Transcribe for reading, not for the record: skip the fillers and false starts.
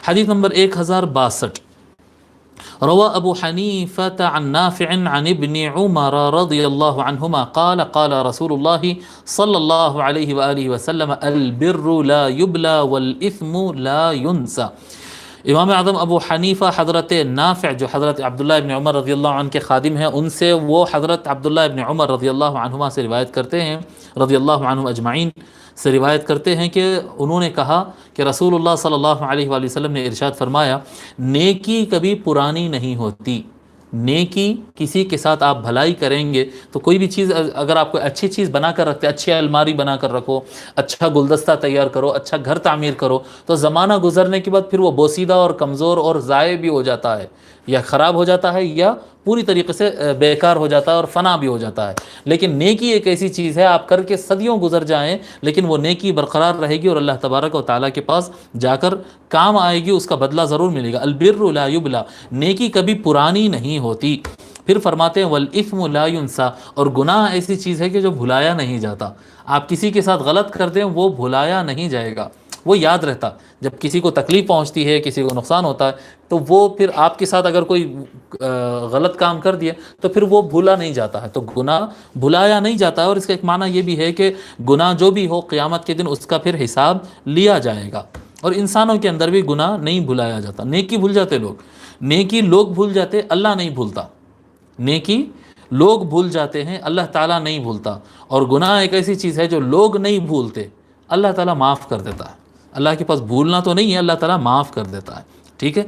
حدیث نمبر 1062، روى أبو حنيفة عن نافع عن ابن عمر رضي الله عنهما قال قال رسول الله صلى الله عليه وآله وسلم البر لا يبلى والإثم لا ينسى۔ امام اعظم ابو حنیفہ حضرت نافع جو حضرت عبداللہ ابن عمر رضی اللہ عنہ کے خادم ہیں، ان سے وہ حضرت عبداللہ ابن عمر رضی اللہ عنہما سے روایت کرتے ہیں، رضی اللہ عنہم اجمعین سے روایت کرتے ہیں کہ انہوں نے کہا کہ رسول اللہ صلی اللہ علیہ وآلہ وسلم نے ارشاد فرمایا، نیکی کبھی پرانی نہیں ہوتی۔ نیکی، کسی کے ساتھ آپ بھلائی کریں گے تو کوئی بھی چیز اگر آپ کو اچھی چیز بنا کر رکھتے، اچھی الماری بنا کر رکھو، اچھا گلدستہ تیار کرو، اچھا گھر تعمیر کرو، تو زمانہ گزرنے کے بعد پھر وہ بوسیدہ اور کمزور اور ضائع بھی ہو جاتا ہے، یا خراب ہو جاتا ہے، یا پوری طریقے سے بیکار ہو جاتا ہے اور فنا بھی ہو جاتا ہے۔ لیکن نیکی ایک ایسی چیز ہے، آپ کر کے صدیوں گزر جائیں لیکن وہ نیکی برقرار رہے گی اور اللہ تبارک و تعالیٰ کے پاس جا کر کام آئے گی، اس کا بدلہ ضرور ملے گا۔ البر لا یبلا، نیکی کبھی پرانی نہیں ہوتی۔ پھر فرماتے ہیں والاثم لا ینسا، اور گناہ ایسی چیز ہے کہ جو بھلایا نہیں جاتا۔ آپ کسی کے ساتھ غلط کر دیں وہ بھلایا نہیں جائے گا، وہ یاد رہتا۔ جب کسی کو تکلیف پہنچتی ہے، کسی کو نقصان ہوتا ہے، تو وہ پھر آپ کے ساتھ اگر کوئی غلط کام کر دیا تو پھر وہ بھولا نہیں جاتا ہے۔ تو گناہ بھلایا نہیں جاتا ہے، اور اس کا ایک معنی یہ بھی ہے کہ گناہ جو بھی ہو قیامت کے دن اس کا پھر حساب لیا جائے گا۔ اور انسانوں کے اندر بھی گناہ نہیں بھلایا جاتا۔ نیکی بھول جاتے لوگ، نیکی لوگ بھول جاتے، اللہ نہیں بھولتا۔ نیکی لوگ بھول جاتے ہیں، اللہ تعالیٰ نہیں بھولتا۔ اور گناہ ایک ایسی چیز ہے جو لوگ نہیں بھولتے، اللہ تعالیٰ معاف کر دیتا ہے۔ اللہ کے پاس بھولنا تو نہیں ہے، اللہ تعالیٰ معاف کر دیتا ہے۔ ٹھیک ہے۔